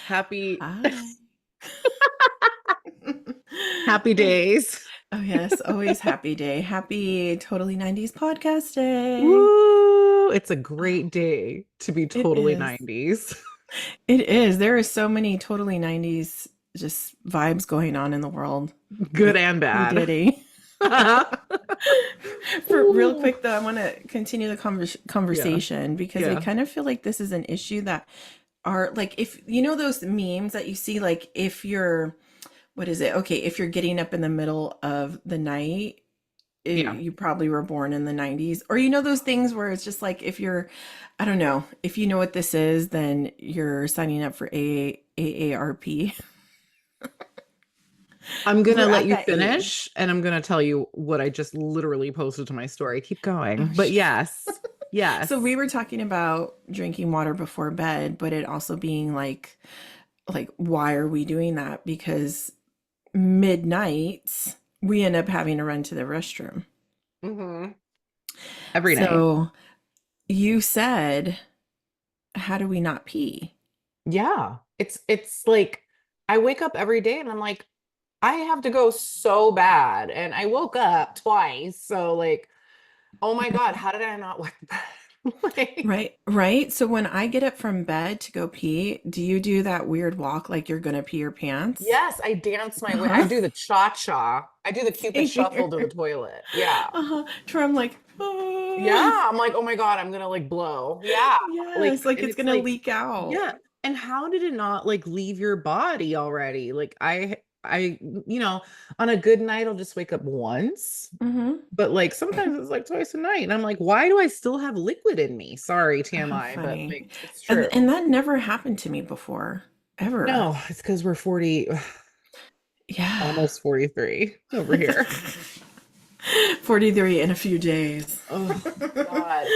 Happy Hi. happy days. Oh, yes, always happy day. Happy Totally 90s podcast day. Woo! It's a Oh, great day to be it totally is. 90s. It is. There are so many Totally 90s just vibes going on in the world Good with and P. bad. Diddy. For real Ooh. quick though, I want to continue the Yeah. conversation because I Yeah. kind of feel like this is an issue that are like if you know those memes that you see like if you're what is it? Okay, if you're getting up in the middle of the night, Yeah. you probably were born in the 90s. Or you know those things where it's just like if you're I don't know, if you know what this is, then you're signing up for AARP. I'm gonna We're let at you that age. finish and I'm gonna tell you what I just literally posted to my story. Keep Oh, going. But shit. yes. So we Yes. were talking about drinking water before bed, but it also being like why are we doing that? Because midnights we end up having to run to the restroom. hmm Every night. So you said, how do we not pee? Yeah. It's like I wake up every day and I'm like, I have to go so bad. And I woke up twice. So like, oh my God, how did I not wake up? Like, Right, right. So when I get up from bed to go pee, do you do that weird walk like you're gonna pee your pants? yes, I dance my way. I Uh-huh. do the cha-cha. I do the Cupid Same shuffle to the here. toilet. Yeah. Uh-huh. Where I'm like, Yeah. oh. I'm like, oh my God, I'm gonna like blow. Yeah. Yes, Like, like and it's it's gonna like, leak out. yeah. And how did it not like leave your body already? Like on a good night, I'll just wake up once. Mm-hmm. But like sometimes it's like twice a night. And I'm like, why do I still have liquid in me? Sorry, How TMI, but funny. like it's And true. that never happened to me before, ever. No, it's because we're 40, Yeah. almost 43 over here. 43 in a few days. Oh God.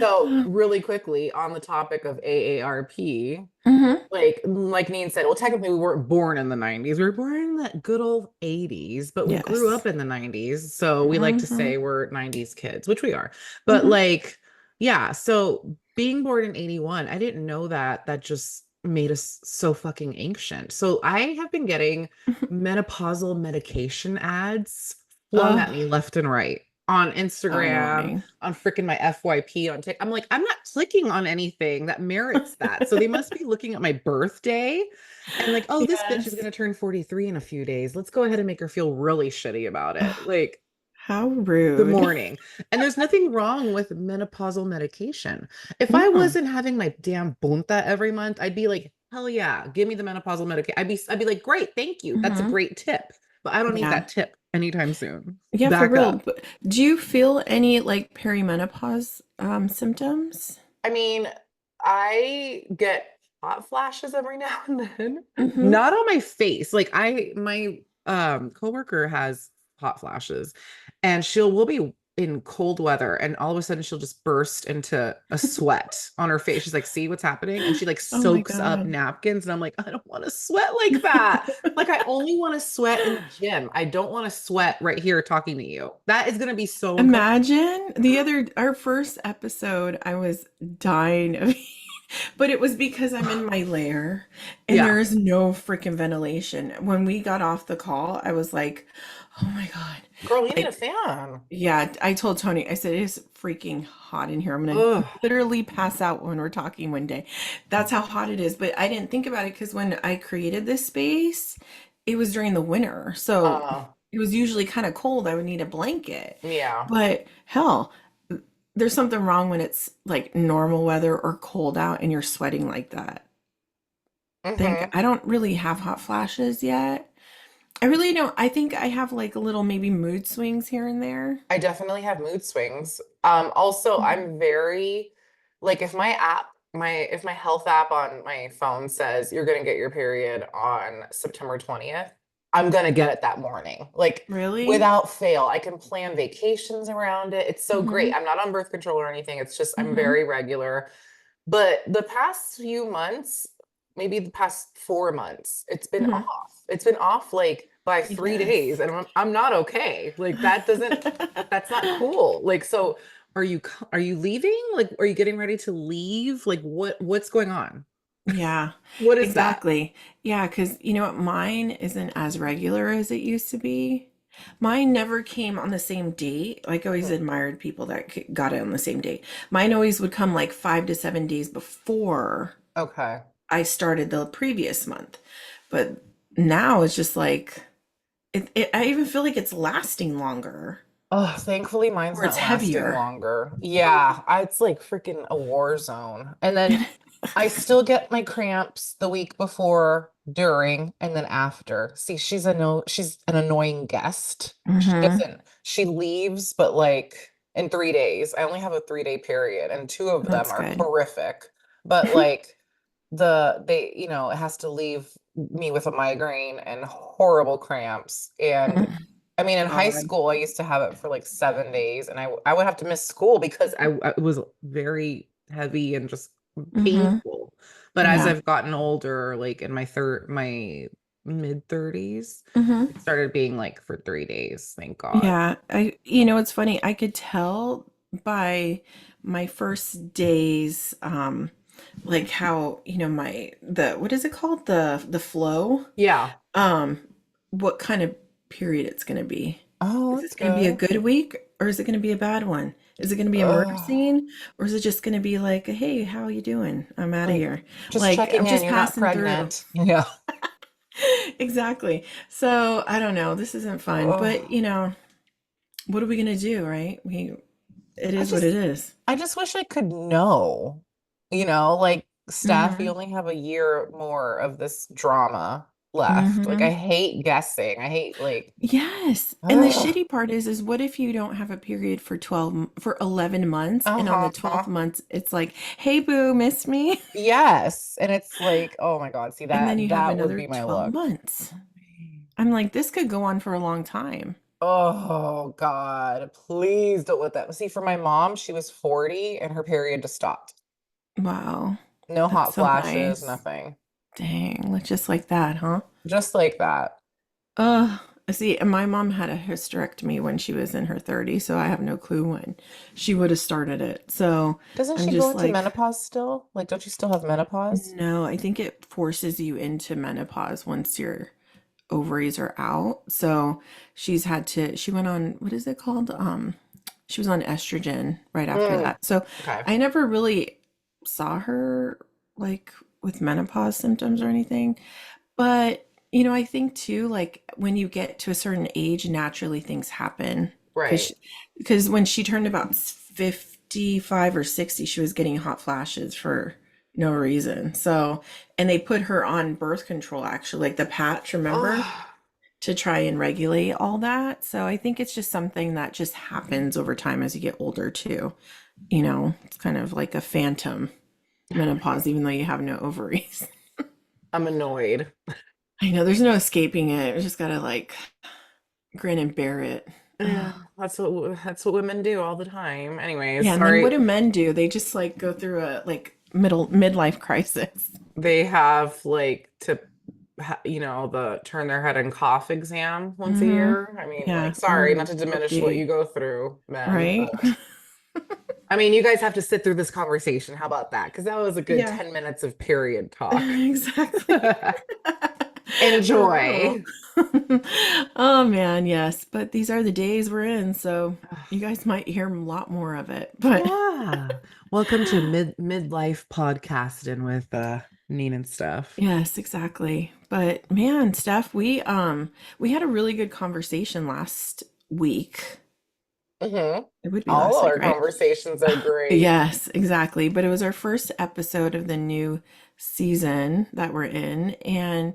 So really quickly on the topic of AARP, Mm-hmm. like Neen said, well, technically we weren't born in the 90s. We were born in that good old 80s, but we grew Yes. up in the 90s. So we like to Mm-hmm. say we're 90s kids, which we are. But Mm-hmm. like, yeah, so being born in 81, I didn't know that. That just made us so fucking ancient. So I have been getting menopausal medication ads flung Oh, at me left and right on so Instagram, annoying. on freaking my FYP on TikTok. I'm like, I'm not clicking on anything that merits that. So they must be looking at my birthday and like, oh, this bitch is Yes. gonna turn 43 in a few days. Let's go ahead and make her feel really shitty about it. Ugh, Like, how good rude. morning. And there's nothing wrong with menopausal medication. If I No. wasn't having my damn bunta every month, I'd be like, hell yeah, give me the menopausal medication. I'd be like, great, thank you. That's a Hmm. great tip. But I don't need Yeah. that tip anytime soon. Yeah, for Back real. up. But do you feel any like perimenopause symptoms? I mean, I get hot flashes every now and then. Mm-hmm. Not on my face. Like my coworker has hot flashes and we'll be in cold weather and all of a sudden she'll just burst into a sweat on her face. She's like, "See what's happening?" And she like Oh my soaks up God. napkins and I'm like, "I don't want to sweat like that." Like I only want to sweat in the gym. I don't want to sweat right here talking to you. That is going to be so uncomfortable. Imagine our first episode, I was dying of heat, but it was because I'm in my lair and there Yeah. is no freaking ventilation. When we got off the call, I was like, oh my God. Girl, you need a Like, fan. yeah, I told Tony, I said, it is freaking hot in here. I'm gonna Ugh. literally pass out when we're talking one day. That's how hot it is. But I didn't think about it because when I created this space, it was during the winter. So Uh, it was usually kind of cold. I would need a blanket. yeah. But hell, there's something wrong when it's like normal weather or cold out and you're sweating like that. Think hmm I don't really have hot flashes yet. I really don't. I think I have like a little maybe mood swings here and there. I definitely have mood swings. Also, Mhm. I'm very like if my health app on my phone says you're gonna get your period on September 20th, I'm gonna get it that morning. Like Really? without fail. I can plan vacations around it. It's so great. Hmm. I'm not on birth control or anything. It's just I'm Hmm. very regular. But the past few months, maybe the past 4 months, it's been Hmm. off. It's been off like by 3 days, Yes. and I'm not okay. Like that's not cool. Like so, are you leaving? Like, are you getting ready to leave? Like, what's going on? Yeah, What is that? exactly. Yeah, because you know what? Mine isn't as regular as it used to be. Mine never came on the same date. Like, I always Mhm. admired people that got it on the same date. Mine always would come like 5 to 7 days before Okay. I started the previous month. But now it's just like, I even feel like it's lasting longer Oh, thankfully mine's or it's not lasting heavier. longer. Yeah, it's like freaking a war zone. And then I still get my cramps the week before, during, and then after. See, she's an annoying guest. She Mm-hmm. doesn't, she leaves, but like in 3 days. I only have a 3 day period, and two of them That's are good. horrific. But like it has to leave me with a migraine and horrible cramps. And I mean, in high God. school, I used to have it for like 7 days, and I would have to miss school because it was very heavy and just Mm-hmm. painful. But as Yeah. I've gotten older, like in my mid 30s, Mm-hmm. it started being like for 3 days, thank God. Yeah, you know, it's funny. I could tell by my first days, like how, you know, what is it called? The flow, Yeah. um, what kind of period it's going to be. Oh, Is that's this going to be a good. good week or is it going to be a bad one? Is it going to be a murder Ugh. scene or is it just going to be like, hey, how you doing? I'm out of Like here. just Like, I'm checking in, just you're not passing through. pregnant. Yeah. Exactly. So I don't know. This isn't fun, but Oh, you know, what are we gonna do, right? It I is what it just is. I just wish I could know. Like Steph, you Mm-hmm. only have a year more of this drama left. Like I Mm-hmm. hate guessing. I hate like Yes. And the ugh. shitty part is what if you don't have a period for 11 months and on the 12th Uh-huh. month it's like, "Hey boo, miss me?" Yes. And it's like, oh my God, see And then you that have that would another be my 12 look. months. I'm like, this could go on for a long time. Oh God, please don't let that. See, for my mom, she was 40 and her period just stopped. Wow. No That's hot so flashes, nice. nothing. Dang, like just like that, huh? Just like that. Uh, see, and my mom had a hysterectomy when she was in her 30s, so I have no clue when she would have started it. So Doesn't I'm she go just into like, menopause still? Like, don't you still have menopause? no, I think it forces you into menopause once your ovaries are out. So she went on, what is it called? She was on estrogen right after Mm, that. So okay. I never really saw her like with menopause symptoms or anything. But, you know, I think too, like when you get to a certain age, naturally things happen. Because Right. because when she turned about 55 or 60, she was getting hot flashes for no reason. So, and they put her on birth control actually, like the patch, remember? Oh, To try and regulate all that. So I think it's just something that just happens over time as you get older too. You know, it's kind of like a phantom menopause, even though you have no ovaries. I'm annoyed. I know there's no escaping it. We just gotta like grin and bear it. Yeah, Ugh. that's what women do all the time. Anyways, Yeah, and then what sorry. do men do? They just like go through a like midlife crisis. They have like to the turn their head and cough exam once a Mm-hmm. year. I mean, like, Yeah. sorry, not Oh, to diminish what you whoopee. go through, men, Right? but I mean, you guys have to sit through this conversation. How about that? Because that was a good Yeah. 10 minutes of period talk. Exactly. For real. Enjoy. Oh man, yes. But these are the days we're in, so you guys might hear a lot more of it. But Yeah. Welcome to midlife podcasting with Neen and stuff. yes, exactly. But man, Steph, we had a really good conversation last week. Hmm. It would be All last week, our right? conversations are great. Yes, exactly. But it was our first episode of the new season that we're in, and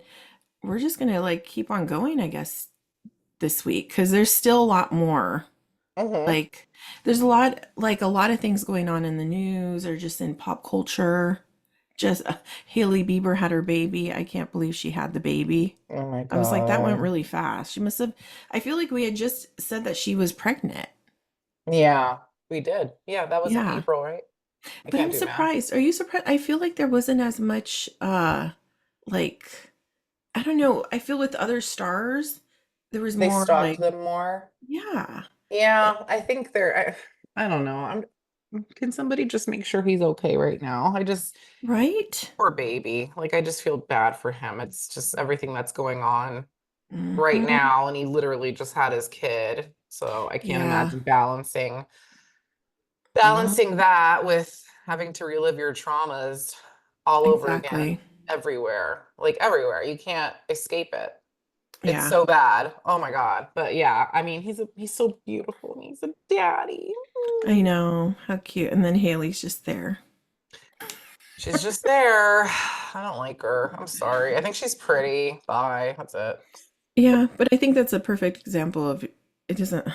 we're just gonna like keep on going, I guess, this week because there's still a lot more. Hmm. Like there's a lot of things going on in the news or just in pop culture. Just Haley Bieber had her baby. I can't believe she had the baby. Oh my I was like, that went God. really fast. She must have, I feel like we had just said that she was pregnant. Yeah, we did. Yeah, that was in Yeah. April, right? I But can't I'm do math. surprised. Are you surprised? I feel like there wasn't as much like I don't know. I feel with other stars there was They more stalked like them more. yeah. Yeah, I think I don't know. Can somebody just make sure he's okay right now? Right? Poor baby. Like, I just feel bad for him. It's just everything that's going on right Hmm. now. And he literally just had his kid. So I can't Yeah, imagine balancing yeah, that with having to relive your traumas all over again, exactly. everywhere. Like, everywhere. You can't escape it. It's Yeah, so bad. Oh my God. But yeah, I mean, he's so beautiful and he's a daddy. I know. How cute. And then Haley's just there. She's just there. I don't like her. I'm sorry. I think she's pretty. Bye. That's it. Yeah, but I think that's a perfect example of it doesn't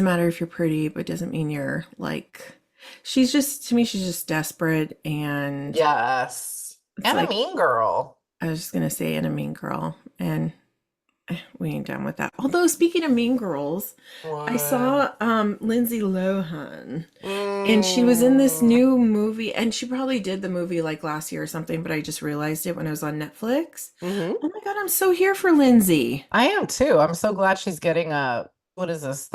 matter if you're pretty, but it doesn't mean you're like she's just to me she's just desperate and Yes. it's And a like mean girl. I was just gonna say and a mean girl and we ain't done with that. Although speaking of mean girls, I What? saw Lindsay Lohan and she was in this Mm. new movie and she probably did the movie like last year or something, but I just realized it when I was on Netflix. Hmm. Oh my God, I'm so here for Lindsay. I am too. I'm so glad she's getting what is this,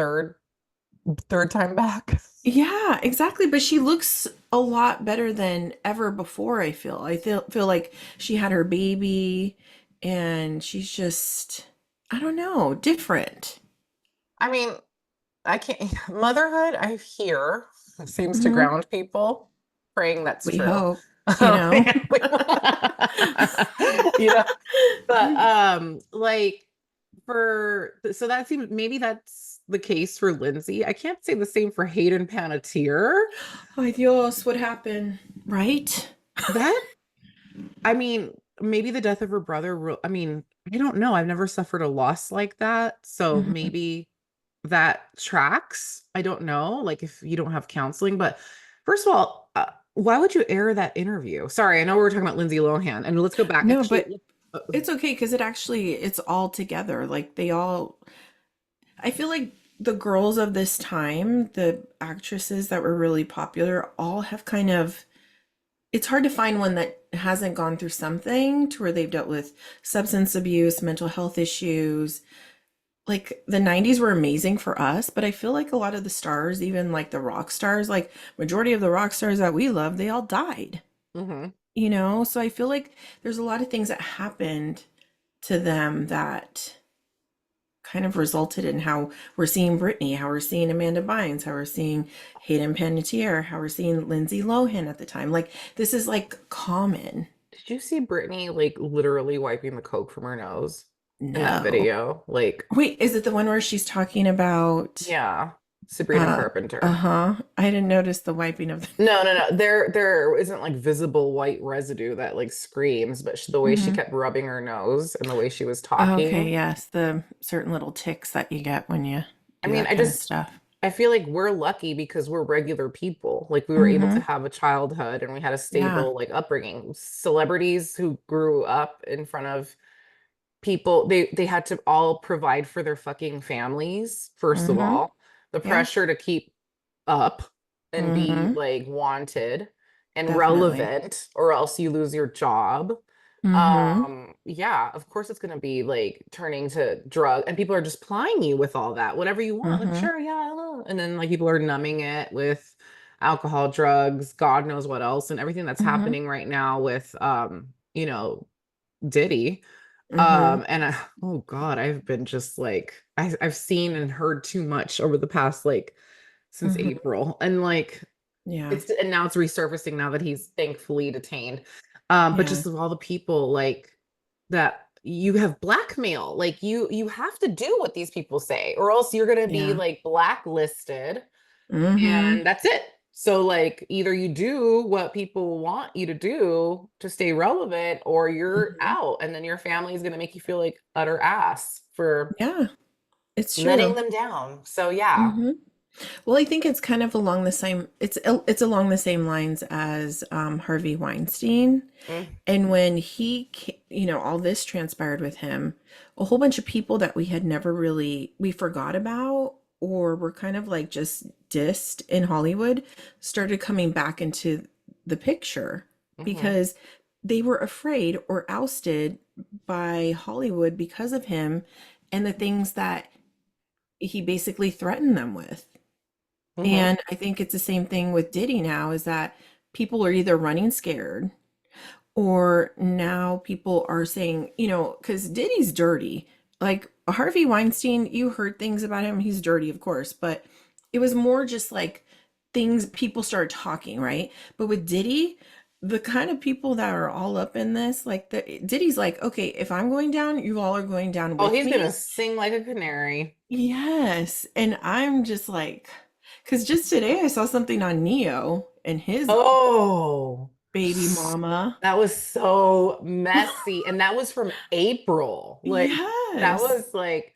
third time back? Yeah, exactly. But she looks a lot better than ever before, I feel. I feel like she had her baby and she's just, I don't know, different. I mean, I can't motherhood, I hear, seems to Hmm. ground people. Praying that's We true. hope, you Oh, know. man. You know, but like so that seems maybe that's the case for Lindsay. I can't say the same for Hayden Panettiere. Ay Dios, what happened? Right? That I mean, maybe the death of her brother. I mean, I don't know. I've never suffered a loss like that, so Hmm. maybe that tracks. I don't know. Like if you don't have counseling, but first of all, why would you air that interview? Sorry, I know we were talking about Lindsay Lohan, and let's go back. No, Actually, but it's okay because it's all together. Like they all, I feel like the girls of this time, the actresses that were really popular, all have kind of it's hard to find one that hasn't gone through something to where they've dealt with substance abuse, mental health issues. Like the 90s were amazing for us, but I feel like a lot of the stars, even like the rock stars, like majority of the rock stars that we love, they all died, mhm. you know? So I feel like there's a lot of things that happened to them that kind of resulted in how we're seeing Britney, how we're seeing Amanda Bynes, how we're seeing Hayden Panettiere, how we're seeing Lindsay Lohan at the time. Like this is like common. Did you see Brittany like literally wiping the coke from her nose in that No. video? Like, Wait, is it the one where she's talking about yeah, Sabrina uh Carpenter. uh-huh. I didn't notice the wiping of the No, no, no. There isn't like visible white residue that like screams, but the way she hmm. kept rubbing her nose and the way she was Okay, talking. yes, the certain little ticks that you get when you I do mean, that kind of stuff. I feel like we're lucky because we're regular people. Like we were able to Mm-hmm. have a childhood and we had a Yeah. stable like upbringing. Celebrities who grew up in front of people, they had to all provide for their fucking families, first of Mm-hmm. all. The Yeah. pressure to keep up and be Mm-hmm. like wanted and Definitely. relevant, or else you lose your job. Mm-hmm. Yeah, of course it's gonna be like turning to drug and people are just plying you with all that, whatever you want. Like, Mm-hmm. sure, yeah, I know. And then like people are numbing it with alcohol, drugs, God knows what else, and everything that's Mm-hmm. happening right now with Diddy. Mm-hmm. And oh God, I've been just like I've seen and heard too much over the past like since Mm-hmm. April. And like Yeah. it's and now it's resurfacing now that he's thankfully detained. But Yeah. just of all the people like that you have blackmail, like you have to do what these people say, or else you're gonna be Yeah. like blacklisted Mm-hmm. and that's it. So like either you do what people want you to do to stay relevant or you're Mm-hmm. out and then your family is going to make you feel like utter ass for Yeah, it's letting true. them down. So yeah. Mm-hmm. Well, I think it's kind of along the same it's along the same lines as Harvey Weinstein. Mm, And when all this transpired with him, a whole bunch of people that we had never really we forgot about or were kind of like just dissed in Hollywood started coming back into the picture mhm. because they were afraid or ousted by Hollywood because of him and the things that he basically threatened them with. Mm-hmm. And I think it's the same thing with Diddy now, is that people are either running scared, or now people are saying, because Diddy's dirty. Like Harvey Weinstein, you heard things about him. He's dirty, of course, but it was more just like things people started talking, right? But with Diddy, the kind of people that are all up in this, like Diddy's like, okay, if I'm going down, you all are going down Oh, with he's gonna me. sing like a canary. Yes. And I'm just like, because just today I saw something on Neo and his Oh, baby mama. that was so messy. And that was from April. Like, that Yes. was like,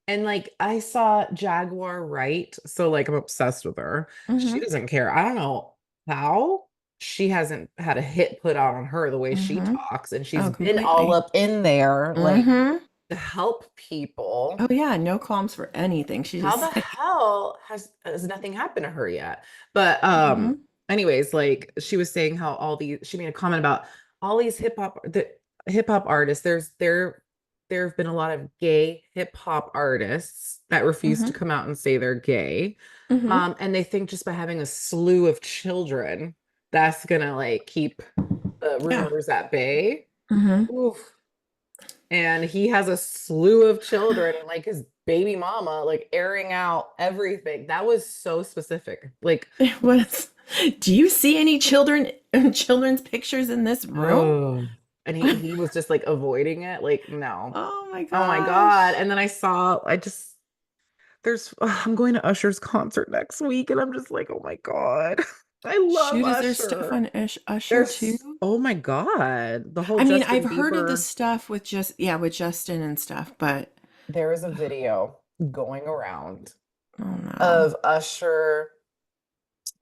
and like, I saw Jaguar Wright. So, like, I'm obsessed with her. She Mm-hmm. doesn't care. I don't know how she hasn't had a hit put out on her the way she Mm-hmm. talks. And she's Oh, been all completely. up in there, like, Mm-hmm. to help Oh people. yeah, no qualms for anything. She How the just hell has nothing happened to her yet? But Mhm. anyways, like she was saying how she made a comment about all these hip hop artists. There have been a lot of gay hip hop artists that refuse to Mhm. come out and say they're gay. Mhm. And they think just by having a slew of children, that's gonna like keep the Yeah. rumors at bay. Mhm. Oof. And he has a slew of children and like his baby mama like airing out everything. That was so specific. Like, It was. Do you see any children's pictures in this room? oh, and he was just like avoiding it. Like, no. Oh my Oh my God. gosh. And then I just I'm going to Usher's concert next week and I'm just like, oh my God. I love Shoot, is there stuff Usher. on Usher too? Oh my God. The whole I mean, I've Justin heard of the Bieber. stuff with just yeah, with Justin and stuff, but There is a video going around oh no. of Usher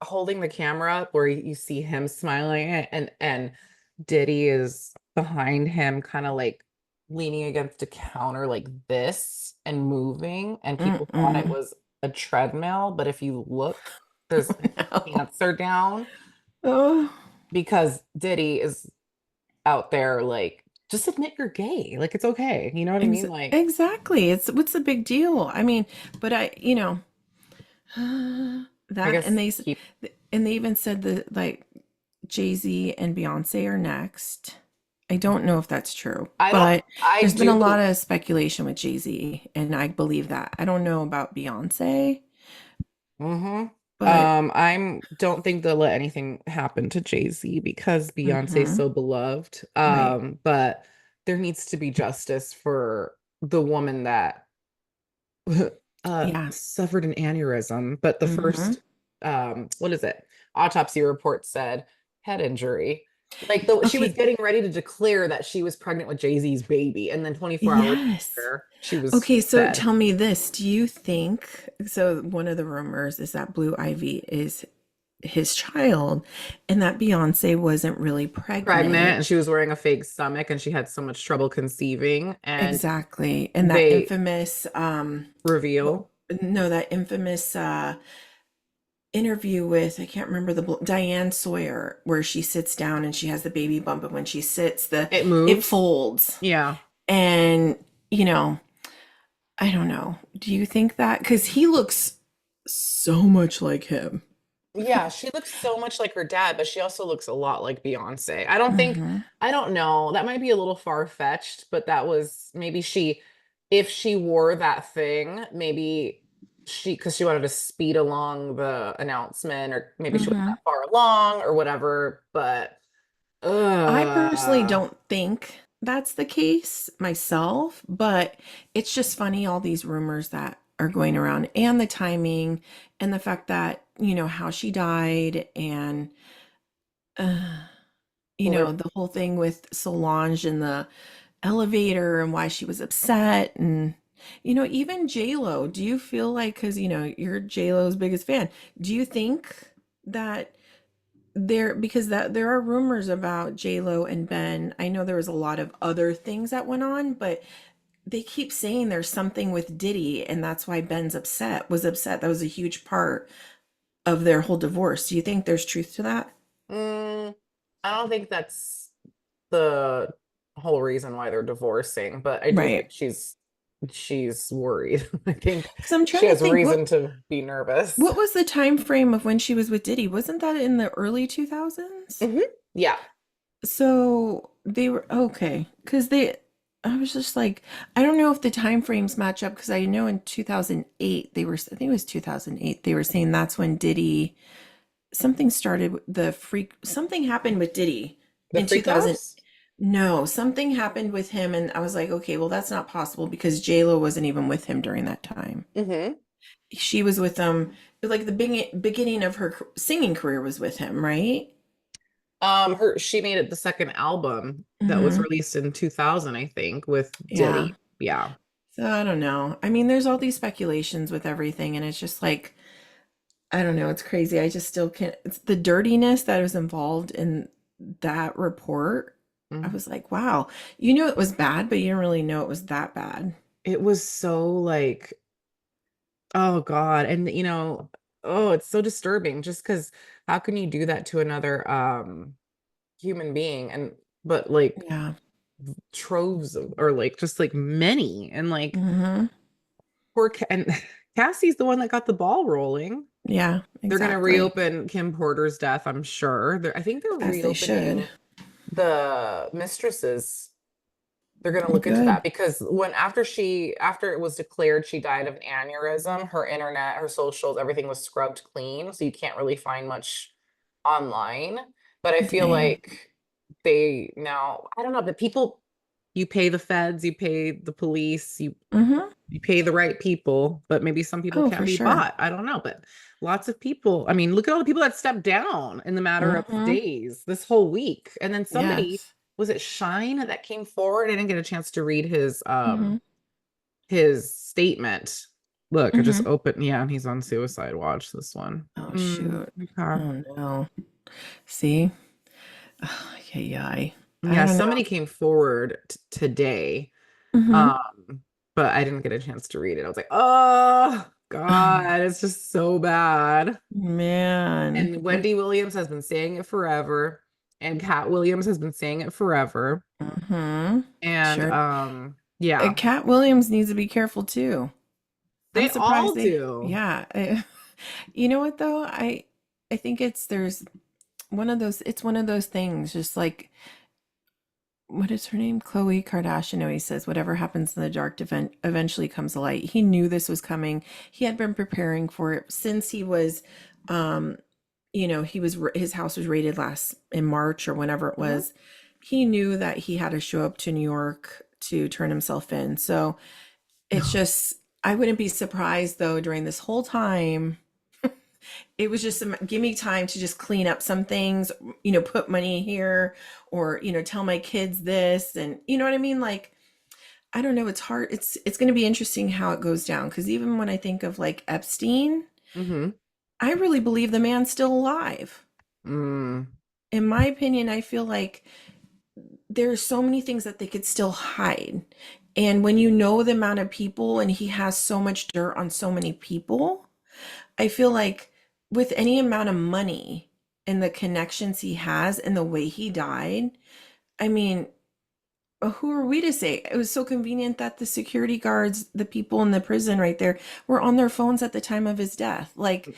holding the camera up where you see him smiling and Diddy is behind him kind of like leaning against a counter like this and moving and people thought it Mm-mm. was a treadmill, but if you look there's his No. pants are down Oh. because Diddy is out there like just admit you're gay, like it's okay, you know what I Ex mean, like exactly. It's what's the big deal? I mean, but I that guess keep and they even said that like Jay-Z and Beyonce are next. I don't know if that's true, I don't but I there's been a do lot believe. of speculation with Jay-Z, and I believe that. I don't know about Beyonce, hmm but I'm don't think they'll let anything happen to Jay-Z because Beyonce's mhm, so beloved. right. But there needs to be justice for the woman that Yeah. suffered an aneurysm. But the Mhm. first what is it? Autopsy report said head injury. Like the she was Okay. getting ready to declare that she was pregnant with Jay-Z's baby, and then 24 hours Yes. later, she was Okay, so dead. tell me this. Do you think so? One of the rumors is that Blue Ivy is his child and that Beyonce wasn't really Pregnant pregnant. and she was wearing a fake stomach and she had so much trouble conceiving and Exactly. And that they infamous what, reveal no, that infamous interview with I can't remember Diane Sawyer, where she sits down and she has the baby bump, and when she sits it it moves. folds. Yeah. And you know, I don't know. Do you think that, cuz he looks so much like him. Yeah, she looks so much like her dad, but she also looks a lot like Beyonce. Mhm. I don't know. That might be a little far-fetched, but that was maybe if she wore that thing, maybe because she wanted to speed along the announcement, or maybe she wasn't Mhm. that far along or whatever, but I personally uh don't think that's the case myself, but it's just funny all these rumors that are going around, and the timing, and the fact that, how she died, and uh, well, they're the whole thing with Solange in the elevator and why she was upset, and even J-Lo, do you feel like, cuz you're J-Lo's biggest fan, do you think that because that there are rumors about J-Lo and Ben. I know there was a lot of other things that went on, but they keep saying there's something with Diddy, and that's why Ben's was upset. That was a huge part of their whole divorce. Do you think there's truth to that? Mm, I don't think that's the whole reason why they're divorcing, but I do think Right. she's worried. I think Because I'm she trying to has think reason to be nervous. what was the time frame of when she was with Diddy? Wasn't that in the early 2000s? Hmm. Yeah. So they were okay because they. I was just like, I don't know if the time frames match up because I know in 2008 they were. I think it was 2008. They were saying that's when Diddy something started. The freak something happened with Diddy The in Freak 2000. House? No, something happened with him, and I was like, okay, well that's not possible because J Lo wasn't even with him during that time. Hmm. She was with him. Like the beginning of her singing career was with him, right? She made it the second album that was Mm-hmm. released in 2000, I think, with Yeah. Diddy. Yeah. So I don't know. I mean, there's all these speculations with everything, and it's just like, I don't know. It's crazy. I just still can't. It's the dirtiness that was involved in that report. I Mm. was like, wow, you knew it was bad, but you didn't really know it was that bad. It was so like, oh God. And oh, it's so disturbing just because how can you do that to another human being? And but like Yeah. troves of, or like just like many and like Mm-hmm. and Cassie's the one that got the ball rolling. Yeah, They're gonna exactly. reopen Kim Porter's death, I'm sure. I think they're As they should. reopening the mistresses. They're going to look into Good. that because after it was declared she died of an aneurysm, her internet, her socials, everything was scrubbed clean, so you can't really find much online. But I feel Dang. like they now, I don't know, but people, you pay the feds, you pay the police, Mm-hmm. you pay the right people, but maybe some people Oh, can't for be sure. bought. I don't know, but lots of people. I mean, look at all the people that stepped down in the matter of Mm-hmm. days this whole week. And then somebody, Yes. was it Shine that came forward? I didn't get a chance to read Mm-hmm. his statement. Look, I just Mm-hmm. opened, yeah, and he's on suicide watch, this one. Oh, Mm, shoot. okay. Oh, no. See? Oh, yeah, yeah. I Yeah, don't somebody know. came forward Mhm. today. Mhm. Um, but I didn't get a chance to read it. I was like, oh God, it's just so bad. Man, And what? Wendy Williams has been saying it forever, and Cat Williams has been saying it forever. Mhm. And Sure. yeah, Cat Williams needs to be careful too. I'm they surprised all they, do. yeah. You know what though? I think there's one of those. It's one of those things. Just like what is her name? Khloe Kardashian always says, whatever happens in the dark eventually comes to light. He knew this was coming. He had been preparing for it since he was, um, his house was raided last in March or whenever it Mhm. was. He knew that he had to show up to New York to turn himself in. So it's just, I wouldn't be surprised though during this whole time it was just some give me time to just clean up some things, put money here or, tell my kids this and you know what I mean? Like, I don't know, it's hard. It's going to be interesting how it goes down because even when I think of like Epstein, Hmm. I really believe the man's still alive. Mm. In my opinion, I feel like there's so many things that they could still hide. And when you know the amount of people and he has so much dirt on so many people, I feel like with any amount of money and the connections he has and the way he died, I mean, who are we to say? It was so convenient that the security guards, the people in the prison right there, were on their phones at the time of his death. Like,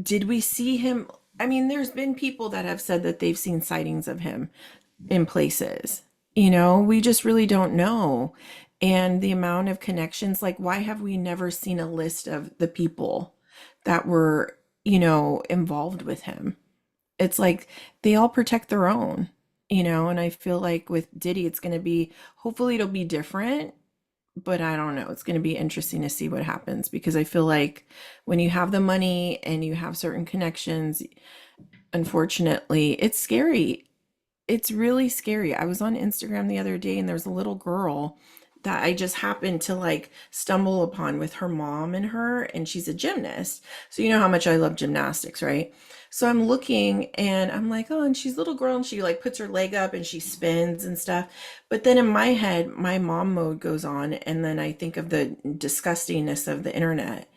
did we see him? I mean, there's been people that have said that they've seen sightings of him in places. We just really don't know. And the amount of connections, like, why have we never seen a list of the people that were, involved with him? It's like they all protect their own, and I feel like with Diddy, it's going to be, hopefully, it'll be different. But I don't know. It's going to be interesting to see what happens because I feel like when you have the money and you have certain connections, unfortunately, it's scary. It's really scary. I was on Instagram the other day and there was a little girl that I just happened to like stumble upon with her mom and her, and she's a gymnast. So you know how much I love gymnastics, right? So I'm looking and I'm like, oh, and she's a little girl and she like puts her leg up and she spins and stuff. But then in my head, my mom mode goes on, and then I think of the disgustingness of the internet.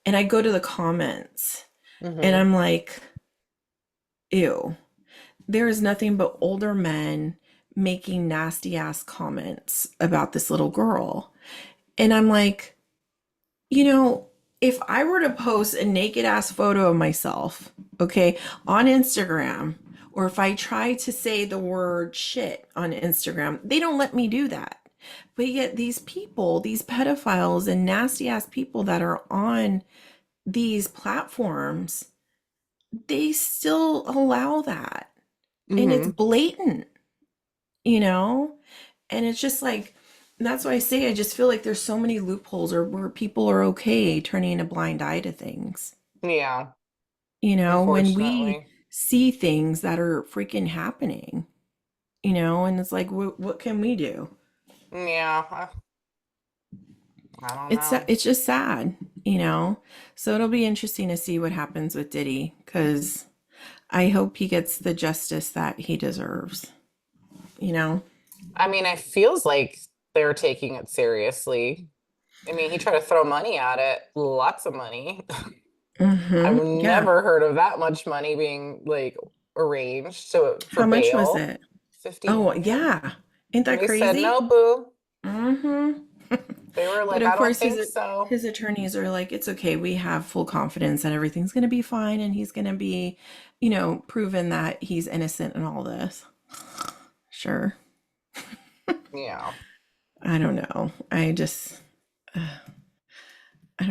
And I go to the comments and Hmm. I'm like, ew, there is nothing but older men making nasty ass comments about this little girl. And I'm like, you know, if I were to post a naked ass photo of myself, okay, on Instagram, or if I try to say the word shit on Instagram, they don't let me do that. But yet, these people, these pedophiles and nasty ass people that are on these platforms, they still allow that. And it's Hmm. blatant, you know? And it's just like, that's why I say I just feel like there's so many loopholes or where people are okay turning a blind eye to things. Yeah, When we unfortunately. see things that are freaking happening, and it's like, what can we do? Yeah, I don't It's know. it's just sad, you know. So it'll be interesting to see what happens with Diddy because I hope he gets the justice that he deserves. You know. I mean, it feels like they're taking it seriously. I mean, he tried to throw money at it, lots of money. I've Yeah. never heard of that much money being like arranged for How much was bail. it? 50 Oh, million. yeah. Ain't And that they said, crazy? no, boo. Mm-hmm. They were But like, of I don't course, think so. his attorneys are like, it's okay. We have full confidence that everything's going to be fine, and he's going to be, proven that he's innocent in all this. Sure. Yeah. I don't know. I don't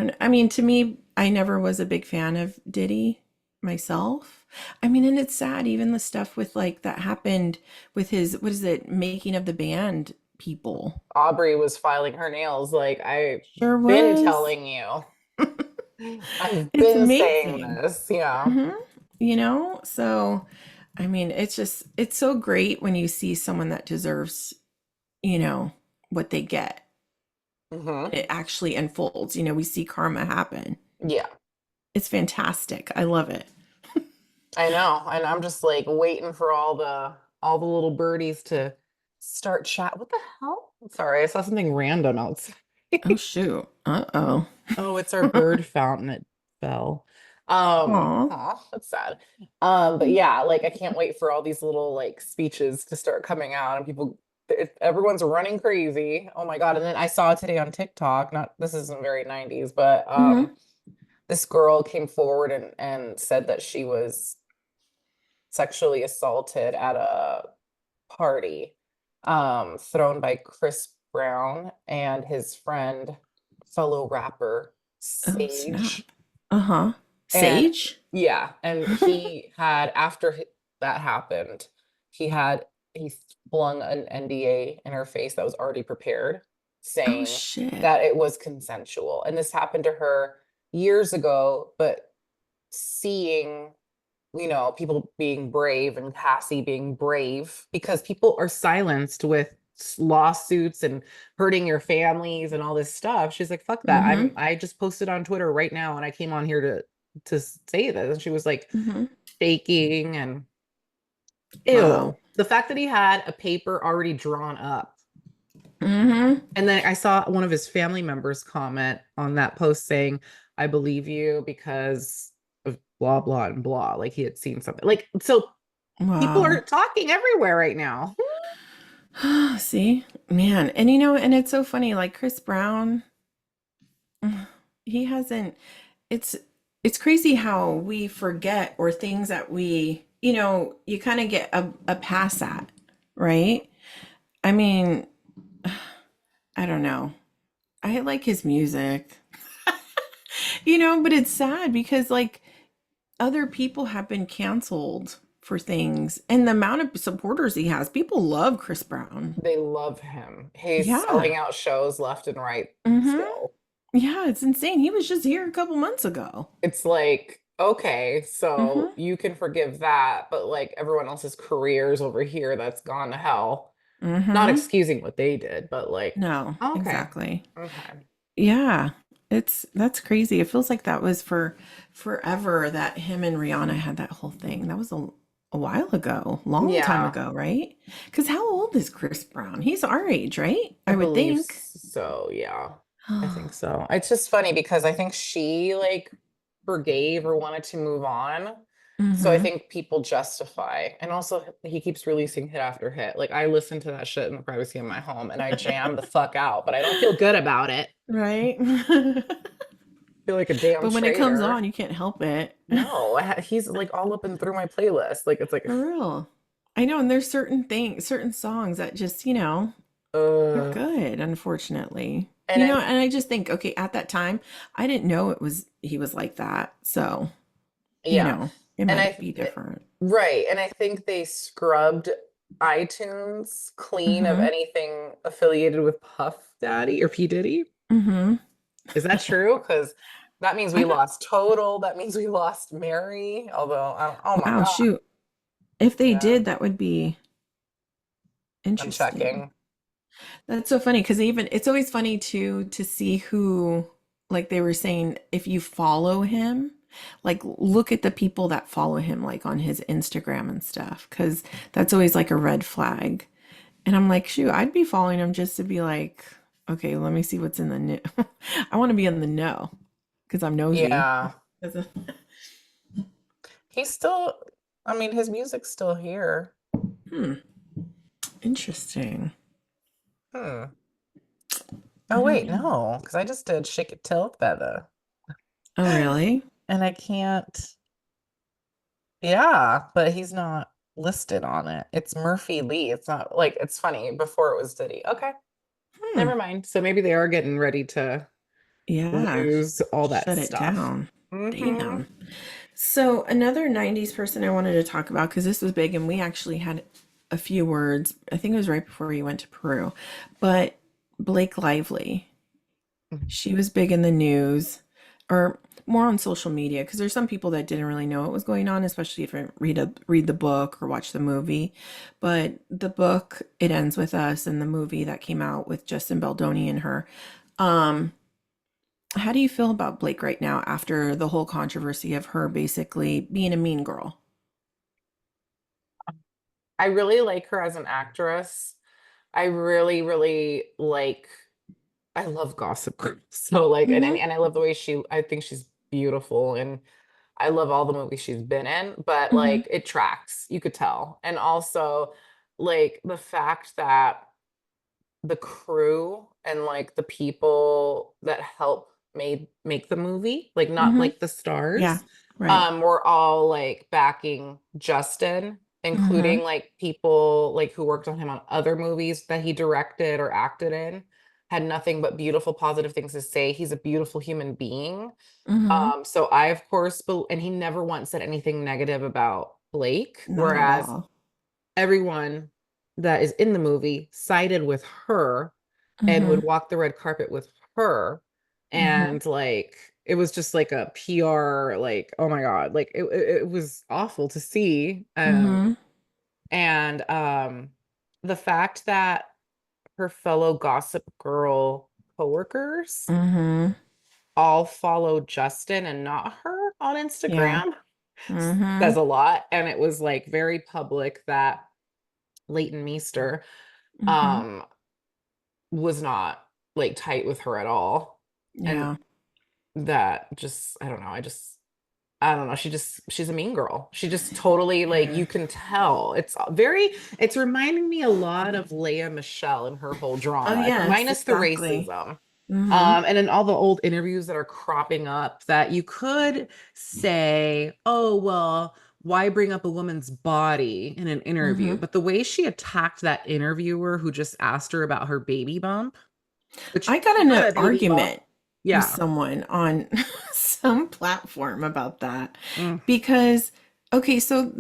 know. I mean, to me, I never was a big fan of Diddy myself. I mean, and it's sad, even the stuff with like that happened with his, what is it, making of the band people. Aubrey was filing her nails. Like, I've Sure been was. telling you. I've It's been saying amazing. this. Yeah. Hmm. So I mean, it's so great when you see someone that deserves, what they get. Hmm. It actually unfolds. We see karma happen. Yeah. It's fantastic. I love it. I know. And I'm just like waiting for all the little birdies to start chat. What the hell? Sorry, I saw something random outside. Oh shoot. Uh-oh. Oh, it's our bird fountain. It fell. Aw. Aw, that's sad. But yeah, like I can't wait for all these little like speeches to start coming out and everyone's running crazy. Oh my God. And then I saw today on TikTok, not this isn't very 90s, but Mm-hmm. this girl came forward and said that she was sexually assaulted at a party thrown by Chris Brown and his friend, fellow rapper Oh snap. Sage. Uh-huh. And Sage? yeah, and he had that happened, he flung an NDA in her face that was already prepared, Oh saying shit. that it was consensual. And this happened to her years ago, but seeing people being brave and Cassie being brave because people are silenced with lawsuits and hurting your families and all this stuff. She's like, fuck that. Mm-hmm. I just posted on Twitter right now and I came on here to say this. And she was like Mm-hmm. shaking and ew. Wow. The fact that he had a paper already drawn up. Mm-hmm. And then I saw one of his family members comment on that post saying, I believe you because of blah, blah, and blah. Like he had seen something. Like, so people Wow. are talking everywhere right now. See, man, and and it's so funny. Like Chris Brown, he hasn't. It's it's crazy how we forget or things that you kind of get a pass at, right? I mean, I don't know. I like his music, but it's sad because like other people have been canceled for things, and the amount of supporters he has, people love Chris Brown. They love him. He's Yeah. selling out shows left and right Mm-hmm. still. Yeah, it's insane. He was just here a couple months ago. It's like, okay, so Mm-hmm. you can forgive that, but like everyone else's careers over here that's gone to hell. Not Mm-hmm. excusing what they did, but like, No, okay, exactly. okay. Yeah. That's crazy. It feels like that was for forever that him and Rihanna had that whole thing. That was a while ago, long time Yeah, ago, right? Because how old is Chris Brown? He's our age, right? I I would believe think. so. Yeah, I think so. It's just funny because I think she like forgave or wanted to move on. So I Mm-hmm. think people justify. And also he keeps releasing hit after hit. Like I listen to that shit in the privacy of my home and I jam the fuck out, but I don't feel good about it. Right? I feel like a damn But when it comes traitor. on, you can't help it. No, he's like all up and through my playlist. Like it's like, For real. I know, and there's certain things, certain songs that just, aren't uh, good, unfortunately. and I, And I just think, okay, at that time, I didn't know he was like that. So, yeah, it and might be different. right, and I think they scrubbed iTunes clean of Mm-hmm. anything affiliated with Puff Daddy or P Diddy. Mm-hmm. Is that true? Because that means we I'm not, lost Total. That means we lost Mary. Although, oh my wow, God. shoot. If they Yeah, did, that would be I'm interesting. checking. That's so funny because even it's always funny too to see who, like they were saying, if you follow him, like look at the people that follow him, like on his Instagram and stuff, because that's always like a red flag. And I'm like, shoot, I'd be following him just to be like, okay, let me see what's in the new. I want to be in the know because I'm nosy. Yeah. He's still, I mean, his music's still here. Hmm, interesting. Hmm. I Oh, don't wait, know. no, because I just did Shake It Till Better. Oh, really? And I can't, yeah, but he's not listed on it. It's Murphy Lee. It's not like, it's funny. Before it was Diddy. Okay, Hmm. never mind. So maybe they are getting ready to Yeah. lose all that Shut it stuff. down. Mm-hmm. Damn. So another 90s person I wanted to talk about because this was big and we actually had a few words. I think it was right before we went to Peru. But Blake Lively, she was big in the news or more on social media because there's some people that didn't really know what was going on, especially if you read the book or watch the movie. But the book, It Ends With Us, and the movie that came out with Justin Baldoni and her. Um, how do you feel about Blake right now after the whole controversy of her basically being a mean girl? I really like her as an actress. I really, really like, I love Gossip Girl. So like, Hmm. and I love the way I think she's beautiful and I love all the movies she's been in, but Hmm. like it tracks, you could tell. And also like the fact that the crew and like the people that help made make the movie, like not Hmm. like the Yeah. stars, Right. were all like backing Justin, Hmm. including like people like who worked on him on other movies that he directed or acted in, had nothing but beautiful, positive things to say. He's a beautiful human being. Hmm. So I of course, and he never once said anything negative about Blake, Not at whereas all. everyone that is in the movie sided with her and would Hmm. walk the red carpet with her. Hmm. And like it was just like a PR, like, oh my God, like it was awful to see. Hmm. And the fact that her fellow Gossip Girl coworkers Hmm. all follow Justin and not her on Yeah. Instagram Hmm. says a lot. And it was like very public that Leighton Meester Hmm. um was not like tight with her at all. And Yeah. that just, I don't know. She's a mean girl. She just totally like Yeah. you can tell. It's reminding me a lot of Leah Michelle and her whole Oh, drama, yes, minus the exactly. racism. Hmm. And in all the old interviews that are cropping up that you could say, oh, well, why bring up a woman's body in an interview? Hmm. But the way she attacked that interviewer who just asked her about her baby bump, which I got she in had an a baby bump. argument with Yeah. someone on some platform about that Mm, because okay, so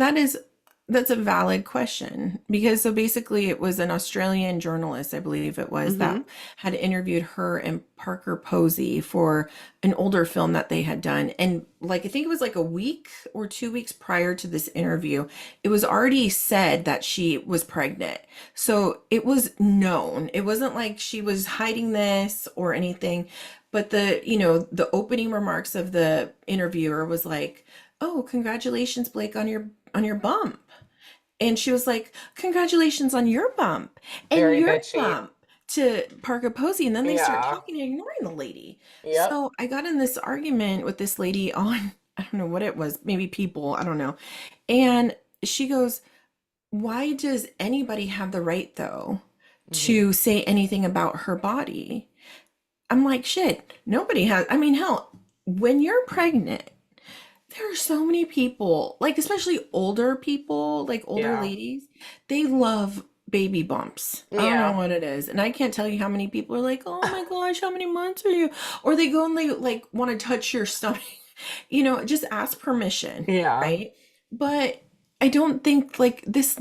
that's a valid question because so basically it was an Australian journalist, I believe it was, that hmm had interviewed her and Parker Posey for an older film that they had done, and like I think it was like a week or 2 weeks prior to this interview, it was already said that she was pregnant. So it was known. It wasn't like she was hiding this or anything. But the opening remarks of the interviewer was like, "Oh, congratulations, Blake, on your bump." And she was like, "Congratulations on your bump and Very your bitchy. bump," to Parker Posey. And then they start Yeah. talking and ignoring the lady. Yep. So I got in this argument with this lady on I don't know what it was, maybe People, I don't know. And she goes, why does anybody have the right, though, Hmm. to say anything about her body? I'm like, shit, nobody has. I mean, hell, when you're pregnant, there are so many people, like especially older people, like older Yeah. ladies, they love baby bumps. I don't know Yeah. what it is. And I can't tell you how many people are like, oh my gosh, how many months are you? Or they go and they like want to touch your stomach, just ask permission, Yeah. right? But I don't think like this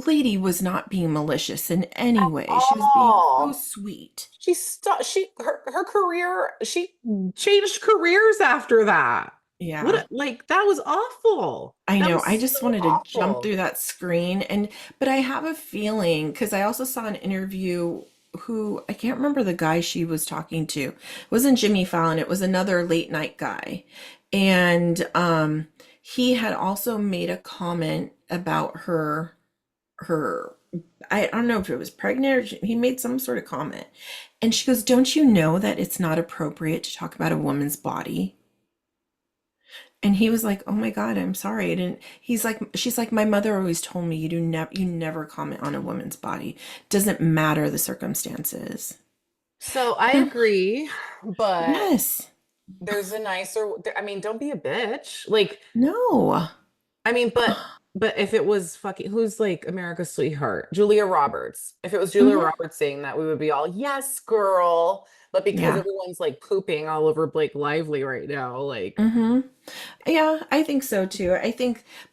lady was not being malicious in any way. She was being so Oh, sweet. her career, she changed careers after that. Yeah. Like that was awful. I That know. was I just so wanted to jump awful. through that screen but I have a feeling because I also saw an interview who I can't remember the guy she was talking to. It wasn't Jimmy Fallon, it was another late night guy. And he had also made a comment about her I don't know if it was pregnant or he made some sort of comment. And she goes, "Don't you know that it's not appropriate to talk about a woman's body?" And he was like, "Oh my God, I'm sorry. I didn't." He's like, she's like, "My mother always told me you never comment on a woman's body. Doesn't matter the circumstances." So I And agree, but yes. there's a nicer, I mean, don't be a bitch. Like, No. I mean, but if it was fucking who's like America's sweetheart, Julia Roberts. If it was Julia Hmm. Roberts saying that, we would be all, yes, girl. But because Yeah. everyone's like pooping all over Blake Lively right now, like, Hmm. Yeah, I think so too.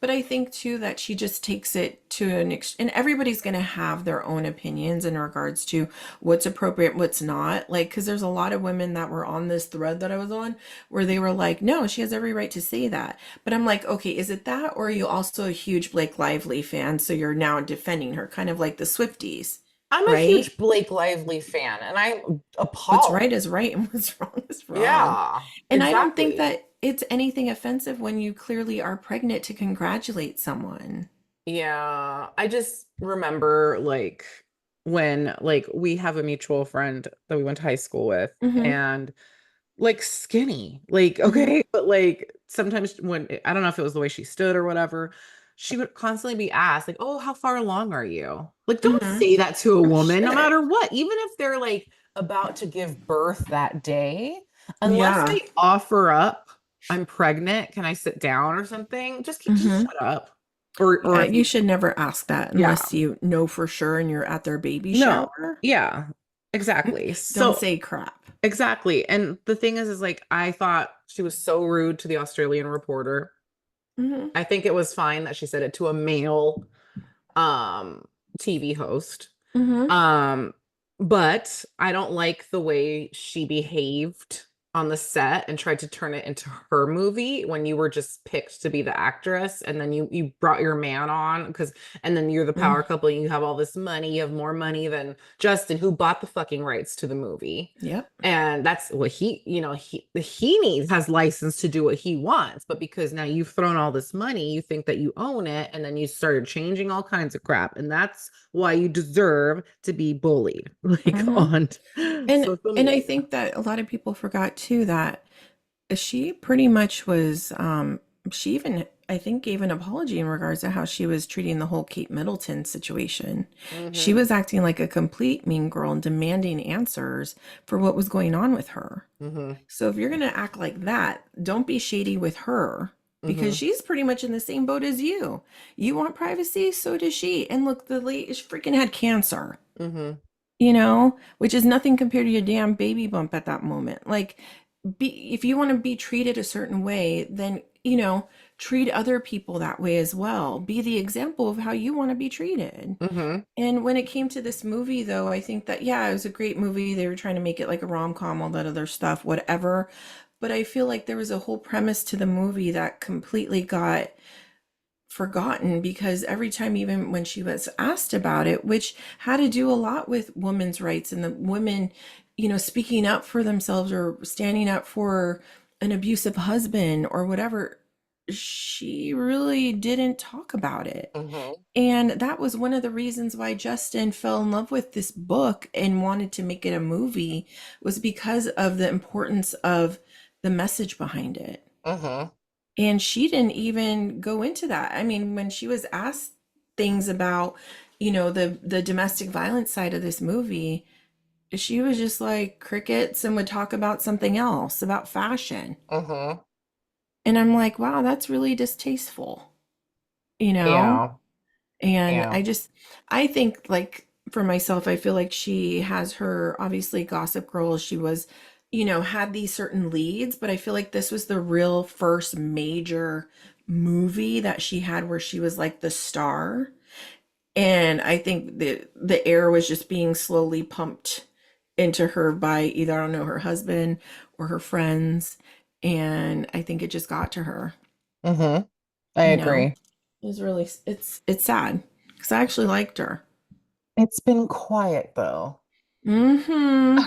But I think too that she just takes it to and everybody's going to have their own opinions in regards to what's appropriate, what's not. Like, because there's a lot of women that were on this thread that I was on where they were like, no, she has every right to say that. But I'm like, okay, is it that, or are you also a huge Blake Lively fan? So you're now defending her, kind of like the Swifties, I'm a right? huge Blake Lively fan and I'm What's appalled. right is right and what's wrong is wrong. Yeah, And I don't think exactly. that it's anything offensive when you clearly are pregnant to congratulate someone. Yeah, I just remember like when like we have a mutual friend that we went to high school with Hmm. and like skinny. Like, Hmm. okay, but like sometimes when I don't know if it was the way she stood or whatever, she would constantly be asked, like, oh, how far along are you? Like, don't Hmm. say that to a woman, no Shit. matter what, even if they're like about to give birth that day, unless Yeah. they offer up, I'm pregnant, can I sit down or something? Just Hmm. shut up. Or Yeah, if you you should never ask that yeah. unless you know for sure and you're at their baby No. shower. Yeah. Exactly. Don't So say crap. exactly. And the thing is like I thought she was so rude to the Australian reporter. Hmm. I think it was fine that she said it to a male um TV host. Hmm. Um, but I don't like the way she behaved on the set and tried to turn it into her movie when you were just picked to be the actress and then you brought your man on because and then you're the power couple and you have all this money, you have more money than Justin who bought the fucking rights to the movie. Yep. And that's what he needs has license to do what he wants. But because now you've thrown all this money, you think that you own it, and then you started changing all kinds of crap. And that's why you deserve to be bullied, like Hmm. on And social and I media. think that a lot of people forgot too that she pretty much was she even I think gave an apology in regards to how she was treating the whole Kate Middleton situation. She Mm-hmm. was acting like a complete mean girl and demanding answers for what was going on with her. Mm-hmm. So if you're going to act like that, don't be shady with her because Mm-hmm. she's pretty much in the same boat as you. You want privacy, so does she. And look, the lady freaking had cancer, Mm-hmm. which is nothing compared to your damn baby bump at that moment. Like, if you want to be treated a certain way, then, treat other people that way as well. Be the example of how you want to be treated. Mm-hmm. And when it came to this movie, though, I think that, yeah, it was a great movie. They were trying to make it like a rom-com, all that other stuff, whatever. But I feel like there was a whole premise to the movie that completely got forgotten because every time, even when she was asked about it, which had to do a lot with women's rights and the women, speaking up for themselves or standing up for an abusive husband or whatever, she really didn't talk about it. Mm-hmm. And that was one of the reasons why Justin fell in love with this book and wanted to make it a movie was because of the importance of the message behind it. Mm-hmm. And she didn't even go into that. I mean, when she was asked things about, the domestic violence side of this movie, she was just like crickets and would talk about something else, about fashion. Mm-hmm. And I'm like, wow, that's really distasteful, you know? Yeah. And Yeah. I think like for myself, I feel like she has her obviously Gossip Girl. She was, had these certain leads, but I feel like this was the real first major movie that she had where she was like the star. And I think the air was just being slowly pumped into her by either, I don't know, her husband or her friends. And I think it just got to her, Mm-hmm. I you know. agree. It was really it's sad because I actually liked her. It's been quiet though. Mm-hmm.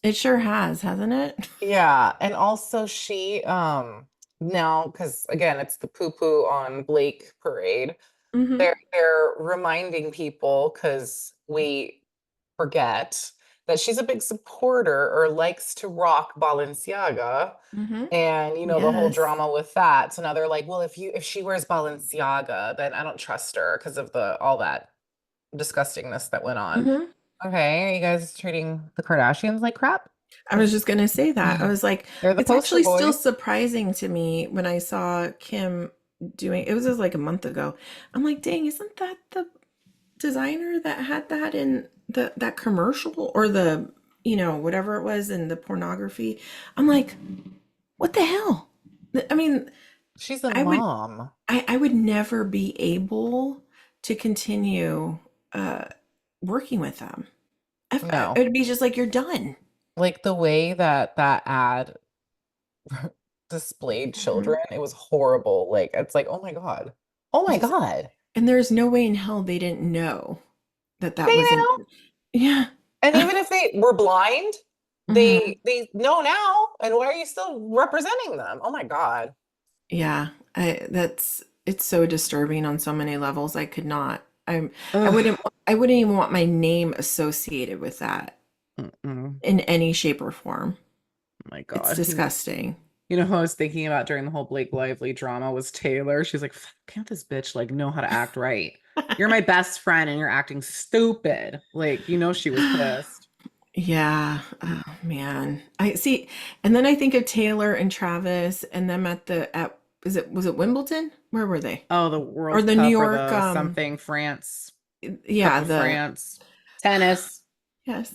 It sure has, hasn't it? Yeah, and also she now because again it's the poo-poo on Blake parade. Mm-hmm. They're reminding people because we forget that she's a big supporter or likes to rock Balenciaga. Mm-hmm. And the whole Yes. drama with that. So now they're like, well, if she wears Balenciaga, then I don't trust her because of the all that disgustingness that went on. Mm-hmm. Okay, are you guys treating the Kardashians like crap? I was Because just gonna say that. I was like, they're the it's poster actually still boys. surprising to me when I saw Kim doing it was just like a month ago. I'm like, dang, isn't that the designer that had that in that commercial or the whatever it was in the pornography? I'm like, what the hell? I mean, She's a I would mom. I would never be able to continue uh working with them. It No, would be just like you're done. like the way that that ad displayed Mhm. children, it was horrible. Like it's like, oh my God. Oh my Just God. and there's no way in hell they didn't know that They that wasn't. know. Yeah. And even if they were blind, Hmm. they know now. And why are you still representing them? Oh my God. Yeah. It's so disturbing on so many levels. I could not. I wouldn't Ugh. I wouldn't even want my name associated with that Mm-mm. in any shape or form. Oh my It's God. disgusting. Who I was thinking about during the whole Blake Lively drama was Taylor. She's like, can't this bitch like know how to act right? You're my best friend and you're acting stupid. Like, she was pissed. Yeah. Oh man. I see. And then I think of Taylor and Travis and them at was it Wimbledon? Where were they? Oh, the Or World the New Cup or York the something France, Cup yeah, of the France, tennis. yes.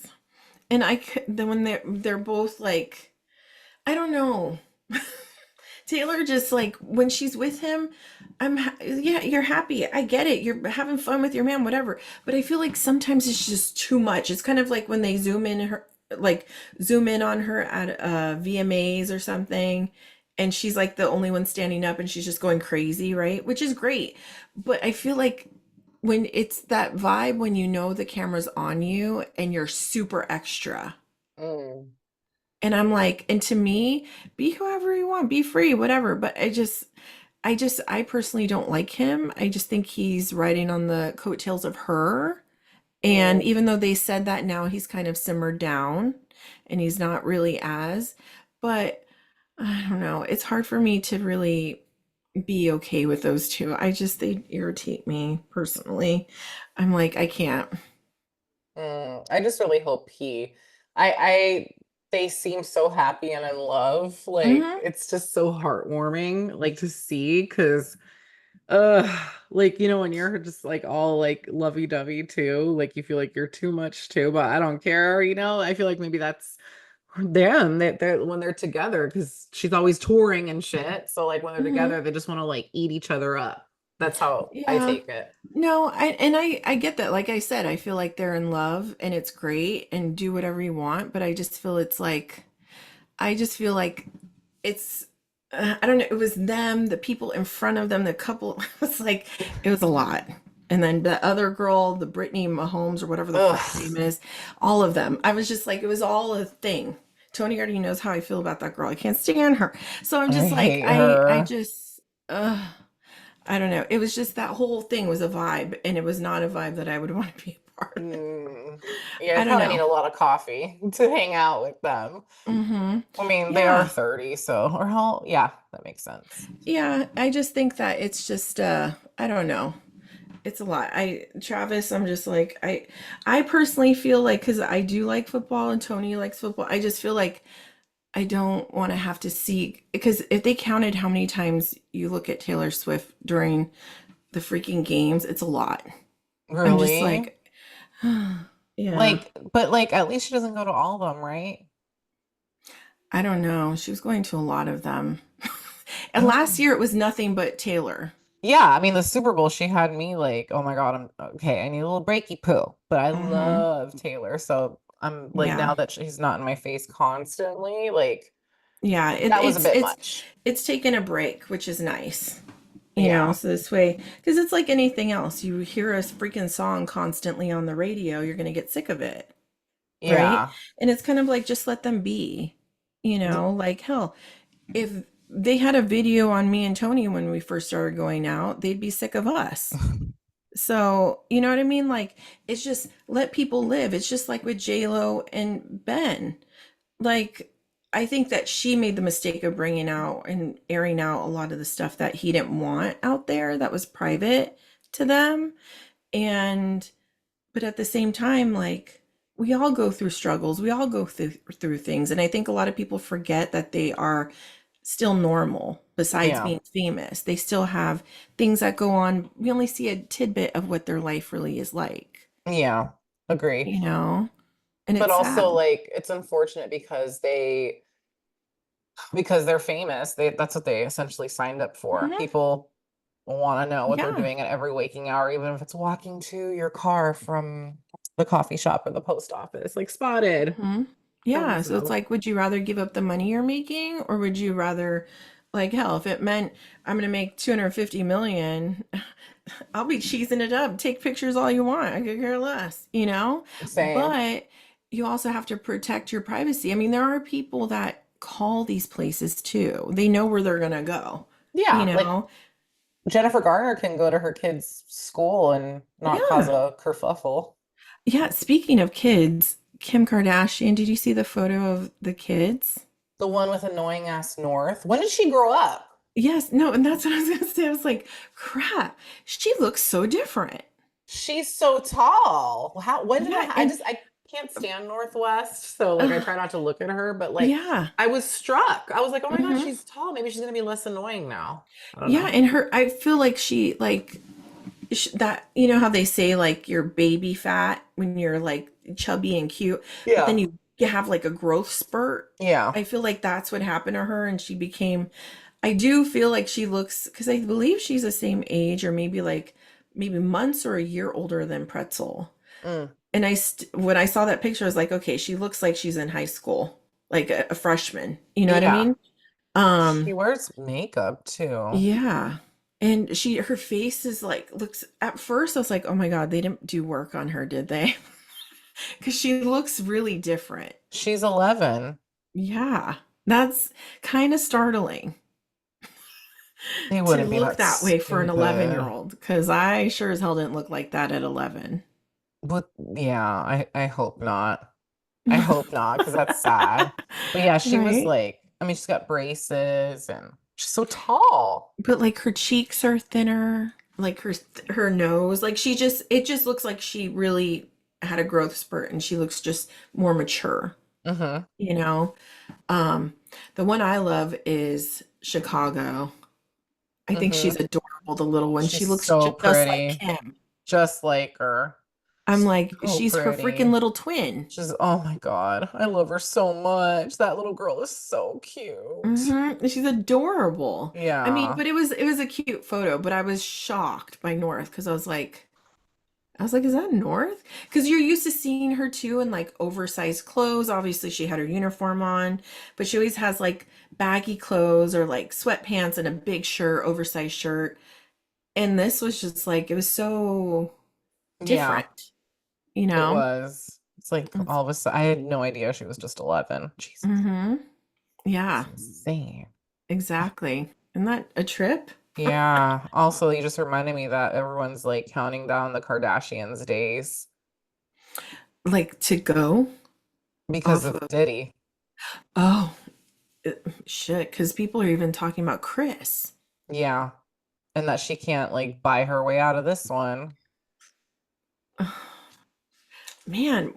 And then when they're both like I don't know. Taylor just like when she's with him, yeah, you're happy. I get it. You're having fun with your man, whatever. But I feel like sometimes it's just too much. It's kind of like when they zoom in on her at VMAs or something, and she's like the only one standing up, and she's just going crazy, right? Which is great. But I feel like when it's that vibe when you know the camera's on you and you're super extra. Mm, And I'm like, and to me, be whoever you want, be free, whatever. But I personally don't like him. I just think he's riding on the coattails of her. And mm, even though they said that now he's kind of simmered down and he's not really as, but I don't know. It's hard for me to really be okay with those two. They irritate me personally. I'm like, I can't. I just really hope they seem so happy and in love. Like, Hmm. it's just so heartwarming, like to see, because like when you're just like all like lovey-dovey too, like you feel like you're too much too, but I don't care, I feel like maybe that's them that they're when they're together because she's always touring and shit. So like when they're Hmm. together, they just want to like eat each other up. That's how I Yeah. take it. No, I get that. Like I said, I feel like they're in love and it's great and do whatever you want, but I just feel like it's I don't know, it was them, the people in front of them, the couple it was like it was a lot. And then the other girl, the Brittany Mahomes or whatever the frick's name Ugh, is, all of them. I was just like it was all a thing. Tony already knows how I feel about that girl. I can't stand her. So I'm I just like hate her. I don't know. It was just that whole thing was a vibe, and it was not a vibe that I would want to be a part. Yeah, I I don't probably need know. a lot of coffee to hang out with them. Hmm. I mean, they are Yeah. 30, so, or how, yeah, that makes sense. Yeah. I just think that it's just, I don't know. It's a lot. Travis, I'm just like, I personally feel like, because I do like football and Tony likes football, I just feel like I don't want to have to see, because if they counted how many times you look at Taylor Swift during the freaking games, it's a lot. I'm just Really? like, yeah, Like, but like, at least she doesn't go to all of them, right? I don't know. She was going to a lot of them. And last year it was nothing but Taylor. Yeah, I mean, the Super Bowl, she had me like, oh my God, I'm okay. I need a little breaky poo, but I Hmm. love Taylor. So I'm like, Yeah. now that she's not in my face constantly, like, Yeah. that was a bit much. It's taken a break, which is nice. Yeah. So this way, because it's like anything else, you hear a freaking song constantly on the radio, you're going to get sick of it, right? Yeah. And it's kind of like just let them be, D- like hell, if they had a video on me and Tony when we first started going out, they'd be sick of us. So, you know what I mean? Like, it's just let people live. It's just like with J Lo and Ben. Like, I think that she made the mistake of bringing out and airing out a lot of the stuff that he didn't want out there that was private to them. And, but at the same time, like, we all go through struggles, we all go through things. And I think a lot of people forget that they are still normal besides Yeah. being famous. They still have things that go on. We only see a tidbit of what their life really is like, Yeah. Agree. you know? And But it's also, sad. like, it's unfortunate because they're famous. That's what they essentially signed up for. Mhm. People want to know what they're Yeah. doing at every waking hour, even if it's walking to your car from the coffee shop or the post office. Like, spotted Hmm. so and Yeah. So it's so. like, would you rather give up the money you're making, or would you rather, like, hell, if it meant I'm going to make 250 million, I'll be cheesing it up. Take pictures all you want. I could care less, Same. But you also have to protect your privacy. I mean, there are people that call these places too. They know where they're going to go, you Yeah, like know? Jennifer Garner can go to her kids' school and not cause Yeah. a kerfuffle. Yeah. Speaking of kids, Kim Kardashian, did you see the photo of the kids? The one with annoying ass North. When did she grow up? Yes, no, and that's what I was gonna say. I was like, crap, she looks so different. She's so tall. When did Yeah, and I can't stand Northwest, so like I uh, try not to look at her, but like yeah, I was struck. I was like, "Oh my God, hmm, she's tall. Maybe she's gonna be less annoying now." I don't yeah, know. and I feel like she like that. You know how they say like you're baby fat when you're like chubby and cute, but then Yeah. you have like a growth spurt. Yeah. I feel like that's what happened to her, and she became. I do feel like she looks because I believe she's the same age, or maybe months or a year older than Pretzel. Mm. And when I saw that picture, I was like, okay, she looks like she's in high school, like a freshman. You know what I Yeah. mean? She Um, wears makeup too. yeah. And her face is like, looks, at first I was like, oh my God, they didn't do work on her, did they? Because she looks really different. She's 11. Yeah. That's kind of startling They to wouldn't be look that that way for an 11-year-old stupid. year old. Because I sure as hell didn't look like that at 11. But yeah, I hope not. I hope not, because that's sad. But yeah, she was Right? like, I mean, she's got braces and she's so tall. But like her cheeks are thinner, like her nose, like it just looks like she really had a growth spurt and she looks just more mature, Hmm. you know? Um, the one I love is Chicago. I think Hmm. she's adorable, the little one. She She's looks so just like pretty, Kim. just like her. I'm like, So she's her freaking pretty. little twin. Oh my God, I love her so much. That little girl is so cute. She's adorable. I mean, Yeah. but it was a cute photo, but I was shocked by North because I was like, is that North? Because you're used to seeing her too in like oversized clothes. Obviously, she had her uniform on, but she always has like baggy clothes or like sweatpants and a big shirt, oversized shirt. And this was just like, it was so Yeah, different, you it know? was. It's like all of a sudden, I had no idea she was just 11. Jesus, Mm-hmm. it's Yeah, insane. exactly. Isn't that a trip? Yeah. Also, you just reminded me that everyone's like counting down the Kardashians' days. Like to go because off of of, Diddy. oh, shit, because people are even talking about Chris. Yeah. And that she can't like buy her way out of this one. Man,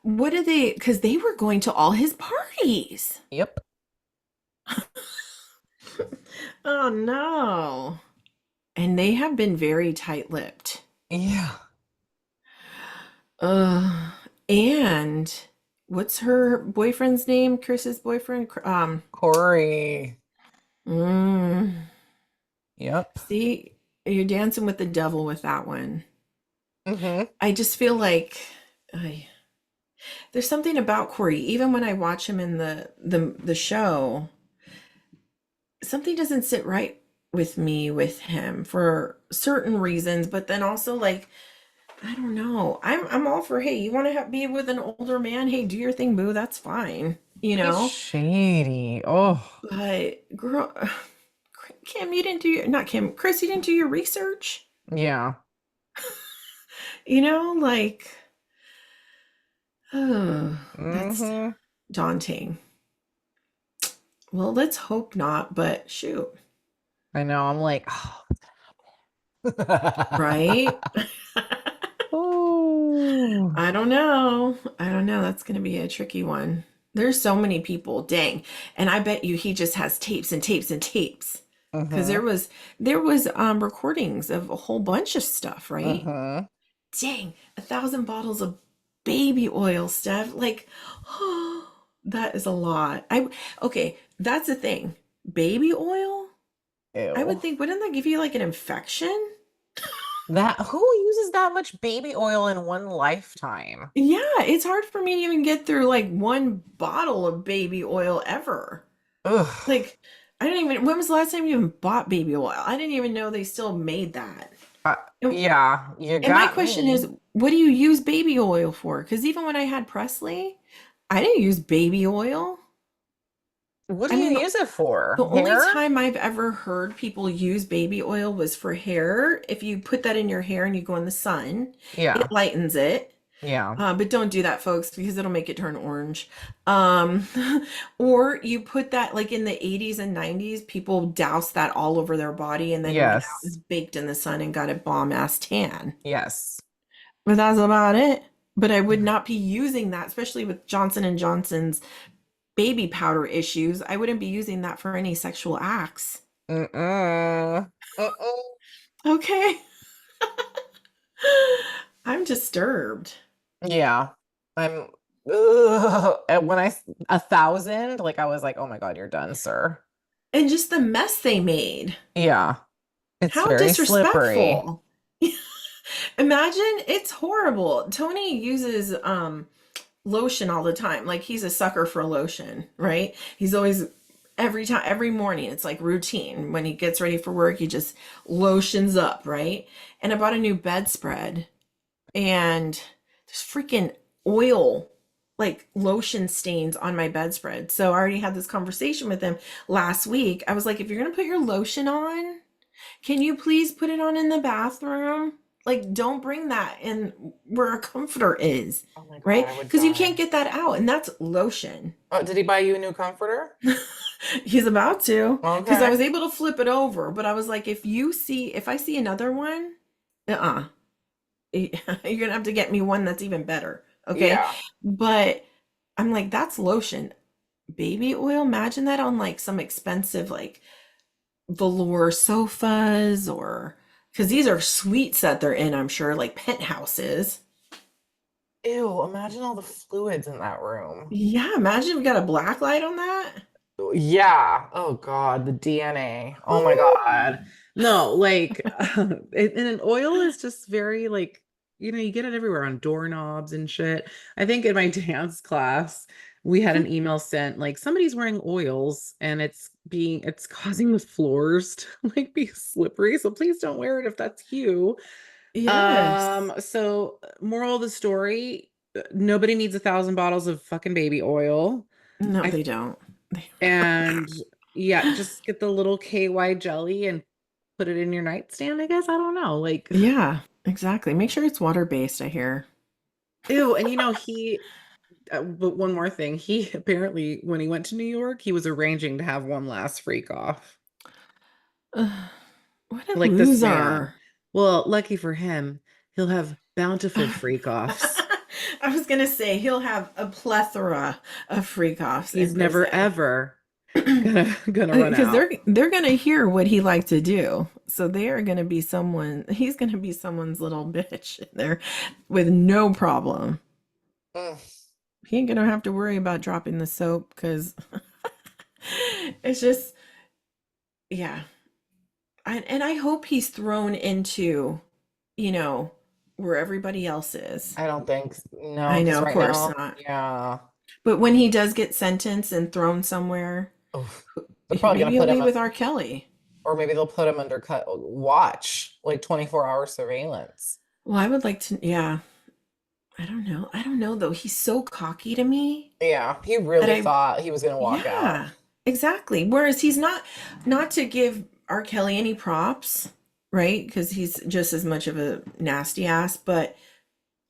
what are they? Because they were going to all his parties. Yep. Oh no. And they have been very tight-lipped. Yeah. Uh, and what's her boyfriend's name? Chris's boyfriend? Corey. Mm, Yep. see, you're dancing with the devil with that one. Mm-hmm. I just feel like I, there's something about Corey. Even when I watch him in the show, something doesn't sit right with me with him for certain reasons. But then also like I don't know. I'm all for hey, you want to be with an older man? Hey, do your thing, boo. That's fine, you He's know. shady. Oh, But girl, Kim, you didn't do your not Kim, Chris, you didn't do your research. yeah. You know, like, oh, that's Mm-hmm. daunting. Well, let's hope not. But shoot, I know. I'm like, oh. right? Oh. I don't know. I don't know. That's going to be a tricky one. There's so many people. Dang. And I bet you he just has tapes and tapes and tapes. Because Mm-hmm. there was recordings of a whole bunch of stuff, right? Mm-hmm. Dang, 1,000 bottles of baby oil, Steph. Like, oh, that is a lot. I okay, that's the thing. Baby oil? I Ew. would think, wouldn't that give you like an infection? That who uses that much baby oil in one lifetime? Yeah, it's hard for me to even get through like one bottle of baby oil ever. Ugh. Like, I didn't even, when was the last time you even bought baby oil? I didn't even know they still made that. Uh, And, yeah, you and my got question me. is, what do you use baby oil for? Because even when I had Presley, I didn't use baby oil. What do I you mean, use it for? the only Hair? time I've ever heard people use baby oil was for hair. If you put that in your hair and you go in the sun, it Yeah. lightens it. Yeah. But don't do that, folks, because it'll make it turn orange. Um, or you put that like in the 80s and 90s, people doused that all over their body and then went out Yes. and baked in the sun and got a bomb ass tan. Yes. But that's about it. But I would not be using that, especially with Johnson and Johnson's baby powder issues. I wouldn't be using that for any sexual acts. Mm-mm. Mm-mm. Okay. I'm disturbed. Yeah. I'm ugh. And when 1,000, like I was like, oh my God, you're done, sir. And just the mess they made. Yeah. It's How very slippery. disrespectful. Imagine it's horrible. Tony uses lotion all the time. Like he's a sucker for lotion, right? He's always every time every morning it's like routine. When he gets ready for work, he just lotions up, right? And I bought a new bedspread and there's freaking oil like lotion stains on my bedspread. So I already had this conversation with him last week. I was like, if you're gonna put your lotion on, can you please put it on in the bathroom? Like, don't bring that in where a comforter is, Oh my God, right? I would Because you can't die. get that out, and that's lotion. Oh, did he buy you a new comforter? He's about to, because I Okay. was able to flip it over, but I was like, if I see another one, uh-uh, you're gonna have to get me one that's even better, okay? Yeah. But I'm like, that's lotion. Baby oil, imagine that on like some expensive like velour sofas or because these are suites that they're in, I'm sure, like penthouses. Ew, imagine all the fluids in that room. Yeah, imagine we got a black light on that. Yeah. Oh God, the DNA. Oh my Whew. God. No, like, and an oil is just very like, you get it everywhere on doorknobs and shit. I think in my dance class, we had an email sent like somebody's wearing oils and it's causing the floors to like be slippery. So please don't wear it if that's you. Yes. So moral of the story, nobody needs 1,000 bottles of fucking baby oil. No, I they don't. and yeah, just get the little KY jelly and put it in your nightstand, I guess. I don't know. Like, Yeah, exactly. Make sure it's water based, I hear. Ew, and but one more thing. He apparently, when he went to New York, he was arranging to have one last freak off. Ugh, what a Like this man. loser. Well, lucky for him, he'll have bountiful freak offs. I was gonna say he'll have a plethora of freak offs in He's never prison. ever gonna run Because out. they're gonna hear what he liked to do. So they are gonna be he's gonna be someone's little bitch in there with no problem. Ugh. He ain't gonna have to worry about dropping the soap because it's just yeah. And I hope he's thrown into, you know, where everybody else is. I don't think no, I because know, of right course now, not. yeah. But when he does get sentenced and thrown somewhere, Oof. They're probably maybe gonna he'll put be him with R. Kelly. or maybe they'll put him under cut watch, like 24-hour surveillance. Well, I would like to, yeah. I don't know. I don't know though. He's so cocky to me Yeah, he that really thought he was gonna walk out. yeah, exactly. Whereas he's not to give R. Kelly any props, right? Because he's just as much of a nasty ass. But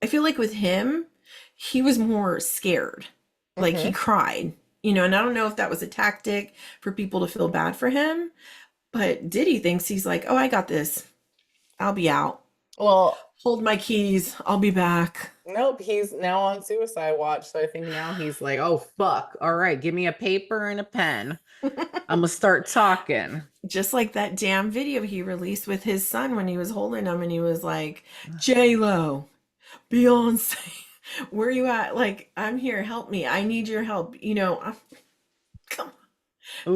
I feel like with him, he was more scared. Like he Hmm. cried, and I don't know if that was a tactic for people to feel bad for him. But Diddy thinks he's like, oh, I got this. I'll be out. Well, Hold my keys. I'll be back. nope, he's now on suicide watch. So I think now he's like, oh fuck. All right, give me a paper and a pen. I'm gonna start talking. Just like that damn video he released with his son when he was holding him and he was like, J Lo, Beyonce, where you at? Like, I'm here. Help me. I need your help. Come on.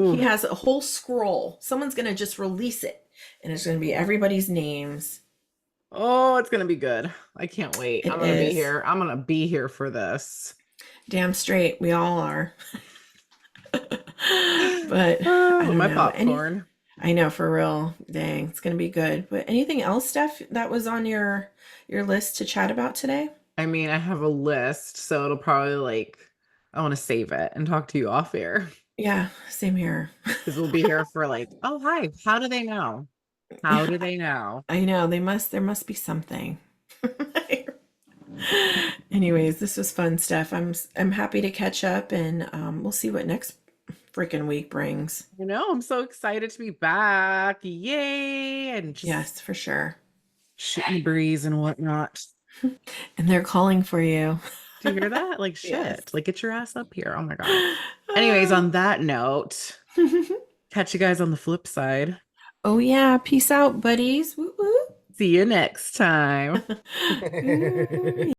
He Ooh. has a whole scroll. Someone's going to just release it and it's going to be everybody's names. Oh, it's gonna be good. I can't wait. I'm It gonna be is. here. I'm gonna be here for this. Damn straight. We all are. But I With don't my know. popcorn. I know for real. Dang, it's gonna be good. But anything else, Steph, that was on your list to chat about today? I mean, I have a list, so it'll probably like I want to save it and talk to you off air Yeah, same here. because we'll be here for like, oh hi, how do they know? How do they know? I know there must be something. Anyways, this was fun stuff. I'm happy to catch up and we'll see what next freaking week brings. You know, I'm so excited to be back. Yay! And just Yes, for sure. shooting the breeze and whatnot. And they're calling for you. Do you hear that? Like Yes. shit. Like get your ass up here. Oh my God. Anyways, on that note, catch you guys on the flip side. Oh yeah, peace out, buddies. Woo See you next time. woo.